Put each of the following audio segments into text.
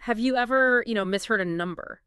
Have you ever, misheard a number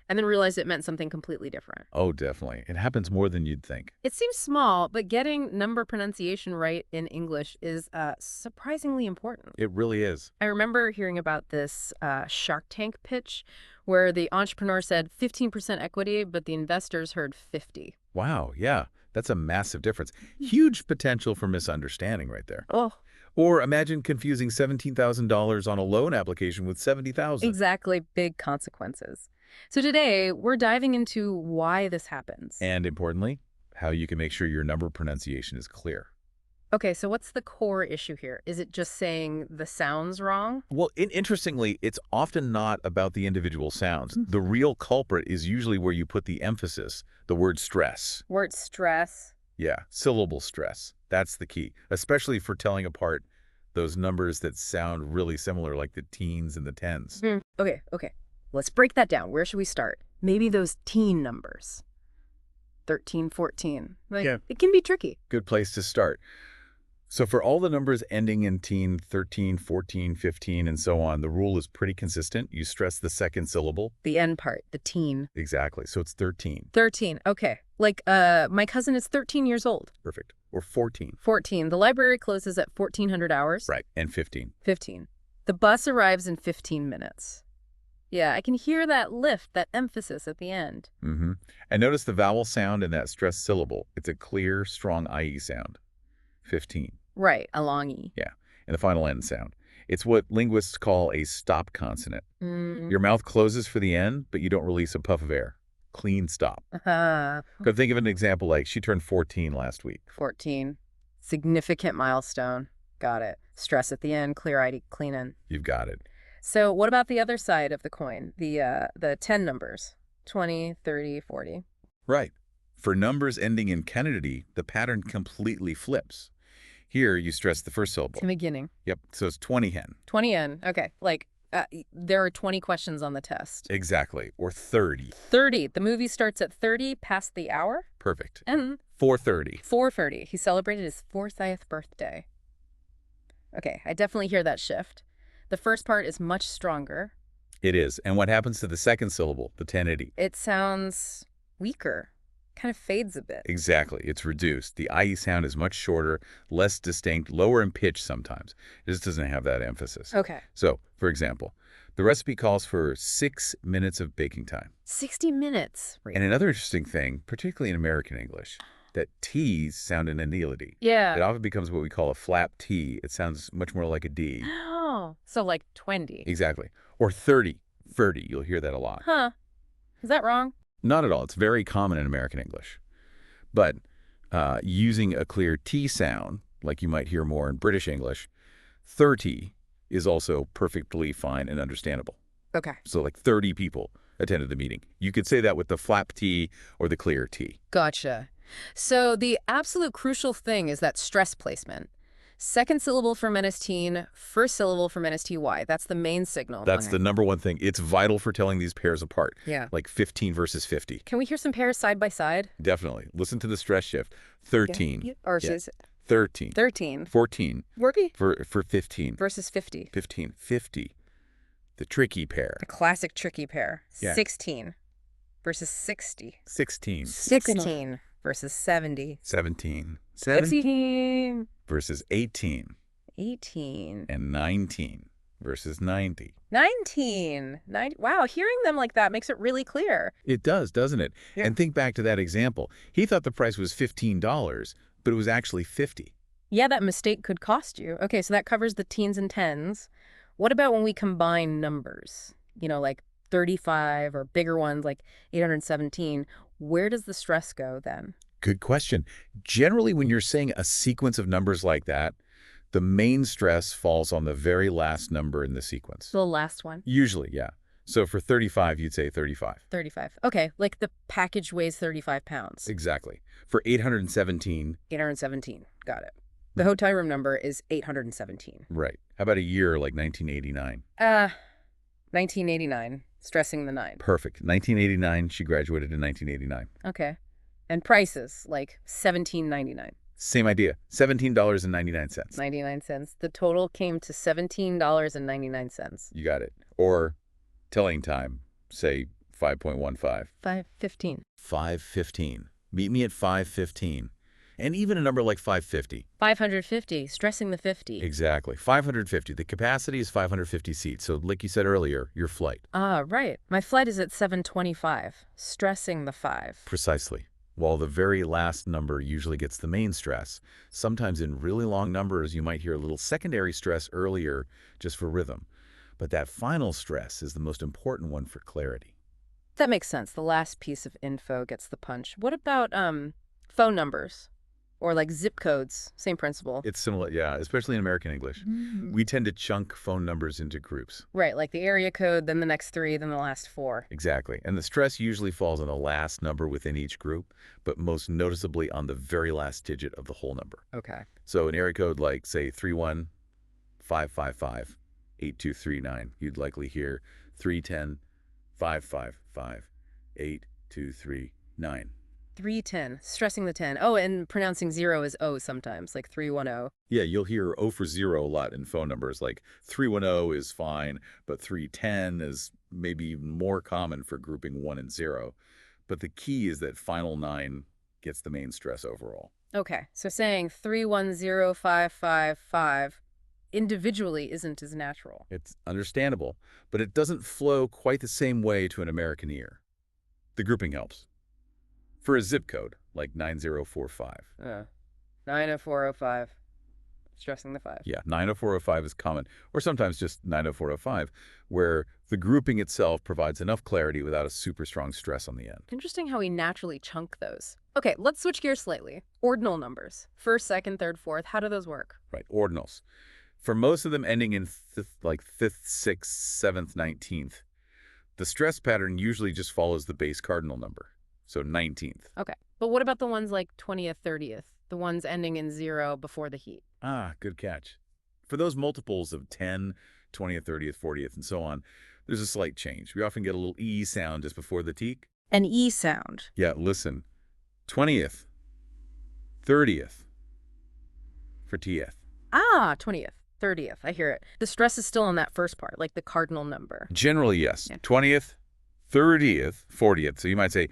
and then realized it meant something completely different? Oh, definitely. It happens more than you'd think. It seems small, but getting number pronunciation right in English is surprisingly important. It really is. I remember hearing about this Shark Tank pitch where the entrepreneur said 15% equity, but the investors heard 50. Wow, yeah. That's a massive difference. Huge potential for misunderstanding right there. Oh, Or imagine confusing $17,000 on a loan application with 70,000. exactly. Big consequences. So today, we're diving into why this happens. And importantly, how you can make sure your number pronunciation is clear. Okay, so what's the core issue here? Is it just saying the sounds wrong? Well, interestingly, it's often not about the individual sounds. The real culprit is usually where you put the emphasis, the word stress. Word stress. Yeah, syllable stress. That's the key, especially for telling apart those numbers that sound really similar, like the teens and the tens. Okay. Let's break that down. Where should we start? Maybe those teen numbers. 13, 14. Yeah. It can be tricky. Good place to start. So for all the numbers ending in teen, 13, 14, 15, and so on, the rule is pretty consistent. You stress the second syllable. The end part, the teen. Exactly. So it's 13. 13, okay. Like, my cousin is 13 years old. Perfect. Or 14. 14. The library closes at 1400 hours. Right. And 15. 15. The bus arrives in 15 minutes. Yeah, I can hear that lift, that emphasis at the end. Mm-hmm. And notice the vowel sound in that stressed syllable. It's a clear, strong IE sound. 15. Right, a long E. Yeah. And the final N sound. It's what linguists call a stop consonant. Your mouth closes for the N, but you don't release a puff of air. Clean stop. Could think of an example like she turned 14 last week. 14. Significant milestone. Got it. Stress at the end, clear ID, clean in. You've got it. So what about the other side of the coin, the 10 numbers? 20, 30, 40. Right. For numbers ending in Kennedy, the pattern completely flips. Here, you stress the first syllable. In the beginning. Yep. So it's 20 hen. 20 N. Okay. Like, there are 20 questions on the test. Exactly. Or 30. 30. The movie starts at 30 past the hour. Perfect. And 4:30. 4:30. He celebrated his 40th birthday. Okay, I definitely hear that shift. The first part is much stronger. It is. And what happens to the second syllable, the 1080? It sounds weaker. Kind of fades a bit. Exactly. It's reduced. The IE sound is much shorter, less distinct, lower in pitch sometimes. It just doesn't have that emphasis. Okay. So, for example, the recipe calls for 6 minutes of baking time. 60 minutes. And another interesting thing, particularly in American English, that T's sound in anility. Yeah. It often becomes what we call a flap T. It sounds much more like a D. Oh, so like 20. Exactly. Or 30. 30. You'll hear that a lot. Huh. Is that wrong? Not at all. It's very common in American English. But using a clear T sound, like you might hear more in British English, 30 is also perfectly fine and understandable. Okay. So like 30 people attended the meeting. You could say that with the flap T or the clear T. Gotcha. So the absolute crucial thing is that stress placement. Second syllable for menacing, first syllable for menacty. That's the main signal. That's the number one thing. It's vital for telling these pairs apart. Yeah. Like 15 versus 50. Can we hear some pairs side by side? Definitely. Listen to the stress shift. 13. Yeah. Or Yeah. is it 13. 13? 14. Worky? For 15. Versus 50. 15. 50. The tricky pair. The classic tricky pair. Yeah. 16 versus 60. 16. 16 versus 70. 17. 17. Versus 18. 18. And 19 versus 90. 19. Wow, hearing them like that makes it really clear. It does, doesn't it? Yeah. And think back to that example. He thought the price was $15, but it was actually 50. Yeah, that mistake could cost you. Okay, so that covers the teens and tens. What about when we combine numbers? Like 35 or bigger ones like 817. Where does the stress go then? Good question. Generally, when you're saying a sequence of numbers like that, the main stress falls on the very last number in the sequence. The last one? Usually, yeah. So for 35, you'd say 35. 35. Okay, like the package weighs 35 pounds. Exactly. For 817. 817. Got it. The hotel room number is 817. Right. How about a year like 1989? 1989. Stressing the 9. Perfect. 1989, she graduated in 1989. Okay. And prices, like $17.99. Same idea. $17.99. 99 cents. The total came to $17.99. You got it. Or Telling time, say 5.15. 5:15. 5:15. Meet me at 5:15. And even a number like 550. 550, stressing the 50. Exactly. 550. The capacity is 550 seats. So like you said earlier, your flight. Ah, right. My flight is at 7:25, stressing the 5. Precisely. While the very last number usually gets the main stress, sometimes in really long numbers you might hear a little secondary stress earlier just for rhythm. But that final stress is the most important one for clarity. That makes sense. The last piece of info gets the punch. What about phone numbers? Or like zip codes? Same principle. It's similar, yeah, especially in American English. We tend to chunk phone numbers into groups. Right, like the area code, then the next 3, then the last 4. Exactly. And the stress usually falls on the last number within each group, but most noticeably on the very last digit of the whole number. Okay. So an area code like, say, 315558239, you'd likely hear 31055582239. 310, stressing the 10. Oh, and pronouncing 0 as O sometimes, like 310. Yeah, you'll hear O for 0 a lot in phone numbers. Like 310 is fine, but 310 is maybe even more common for grouping 1 and 0. But the key is that final 9 gets the main stress overall. Okay, so saying 3105555 individually isn't as natural. It's understandable, but it doesn't flow quite the same way to an American ear. The grouping helps. For a zip code, like 9045. 90405, stressing the 5. Yeah, 90405 is common, or sometimes just 90405, where the grouping itself provides enough clarity without a super strong stress on the end. Interesting how we naturally chunk those. Okay, let's switch gears slightly. Ordinal numbers. First, second, third, fourth. How do those work? Right, ordinals. For most of them ending in like 5th, 6th, 7th, 19th, the stress pattern usually just follows the base cardinal number, so 19th. Okay, but what about the ones like 20th, 30th? The ones ending in 0 before the heat? Ah, good catch. For those multiples of 10, 20th, 30th, 40th, and so on, there's a slight change. We often get a little E sound just before the teak. An E sound. Yeah, listen. 20th, 30th for TF. Ah, 20th, 30th. I hear it. The stress is still on that first part, like the cardinal number. Generally, yes. Yeah. 20th, 30th, 40th. So you might say,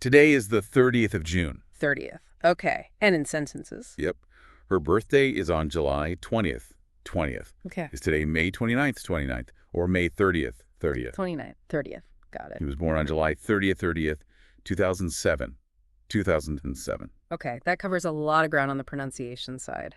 today is the 30th of June. 30th. Okay. And in sentences. Yep. Her birthday is on July 20th, 20th. Okay. Is today May 29th, 29th, or May 30th, 30th? 29th, 30th. Got it. He was born on July 30th, 30th, 2007. 2007. Okay, that covers a lot of ground on the pronunciation side.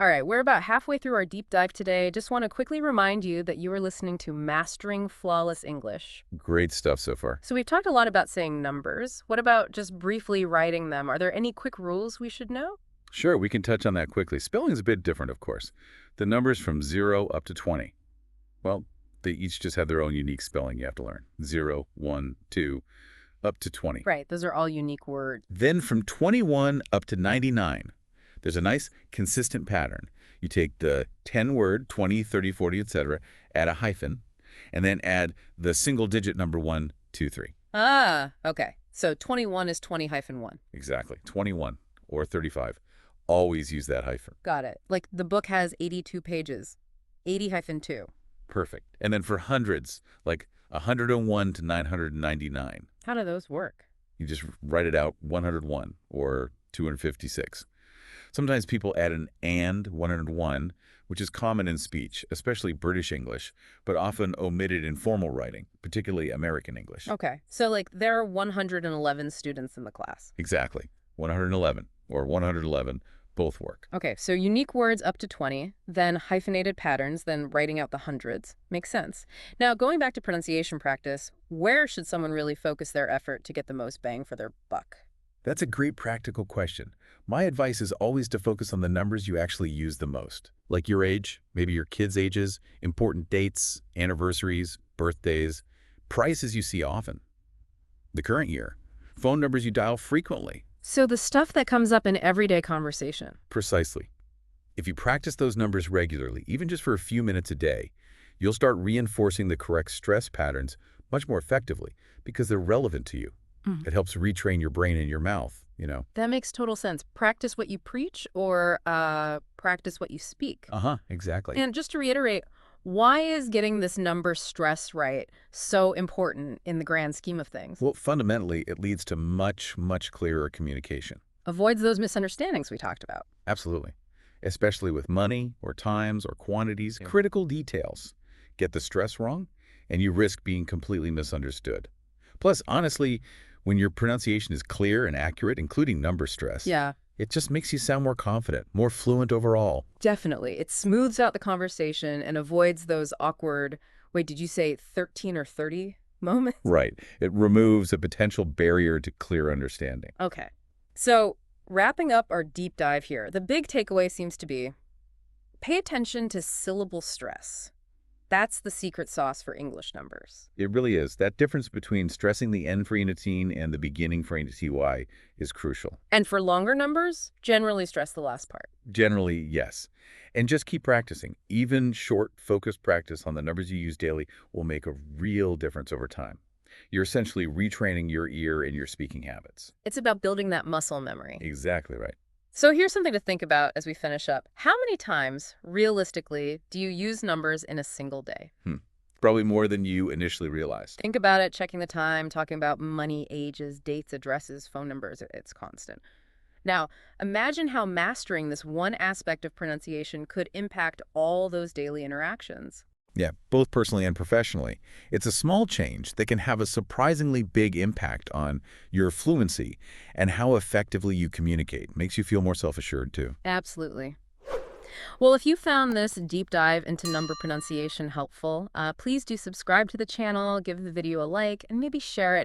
All right, we're about halfway through our deep dive today. Just want to quickly remind you that you are listening to Mastering Flawless English. Great stuff so far. So we've talked a lot about saying numbers. What about just briefly writing them? Are there any quick rules we should know? Sure, we can touch on that quickly. Spelling is a bit different, of course. The numbers from 0 up to 20. Well, they each just have their own unique spelling you have to learn. 0, 1, 2, up to 20. Right, those are all unique words. Then from 21 up to 99, there's a nice consistent pattern. You take the 10-word, 20, 30, 40, etc., add a hyphen, and then add the single-digit number 1, 2, 3. Ah, okay. So 21 is 20-1. Exactly. 21 or 35. Always use that hyphen. Got it. Like the book has 82 pages. 80-2. Perfect. And then for hundreds, like 101 to 999. How do those work? You just write it out 101 or 256. Sometimes people add an and 101, which is common in speech, especially British English, but often omitted in formal writing, particularly American English. Okay. So like there are 111 students in the class. Exactly. 111 or 111, both work. Okay, so unique words up to 20, then hyphenated patterns, then writing out the hundreds. Makes sense. Now, going back to pronunciation practice, where should someone really focus their effort to get the most bang for their buck? That's a great practical question. My advice is always to focus on the numbers you actually use the most, like your age, maybe your kids' ages, important dates, anniversaries, birthdays, prices you see often. The current year, phone numbers you dial frequently. So the stuff that comes up in everyday conversation. Precisely. If you practice those numbers regularly, even just for a few minutes a day, you'll start reinforcing the correct stress patterns much more effectively because they're relevant to you. It helps retrain your brain and your mouth, you know. That makes total sense. Practice what you preach or practice what you speak. Exactly. And just to reiterate, Why is getting this number stress right so important in the grand scheme of things? Well, fundamentally, it leads to much, much clearer communication. Avoids those misunderstandings we talked about. Absolutely. Especially with money or times or quantities, Yeah. critical details. Get the stress wrong, and you risk being completely misunderstood. Plus, honestly, when your pronunciation is clear and accurate, including number stress, Yeah, it just makes you sound more confident, more fluent overall. definitely. It smooths out the conversation and avoids those awkward, wait, did you say 13 or 30 moments? Right. It removes a potential barrier to clear understanding. Okay. So, wrapping up our deep dive here, the big takeaway seems to be pay attention to syllable stress. That's the secret sauce for English numbers. It really is. That difference between stressing the end for unity and the beginning for ty is crucial. And for longer numbers, generally stress the last part. Generally, yes. And just keep practicing. Even short, focused practice on the numbers you use daily will make a real difference over time. You're essentially retraining your ear and your speaking habits. It's about building that muscle memory. Exactly right. So here's something to think about as we finish up. How many times, realistically, do you use numbers in a single day? Probably more than you initially realized. Think about it, checking the time, talking about money, ages, dates, addresses, phone numbers. It's constant. Now, imagine how mastering this one aspect of pronunciation could impact all those daily interactions. Yeah, both personally and professionally. It's a small change that can have a surprisingly big impact on your fluency and how effectively you communicate. Makes you feel more self-assured, too. Absolutely. Well, if you found this deep dive into number pronunciation helpful, please do subscribe to the channel, give the video a like, and maybe share it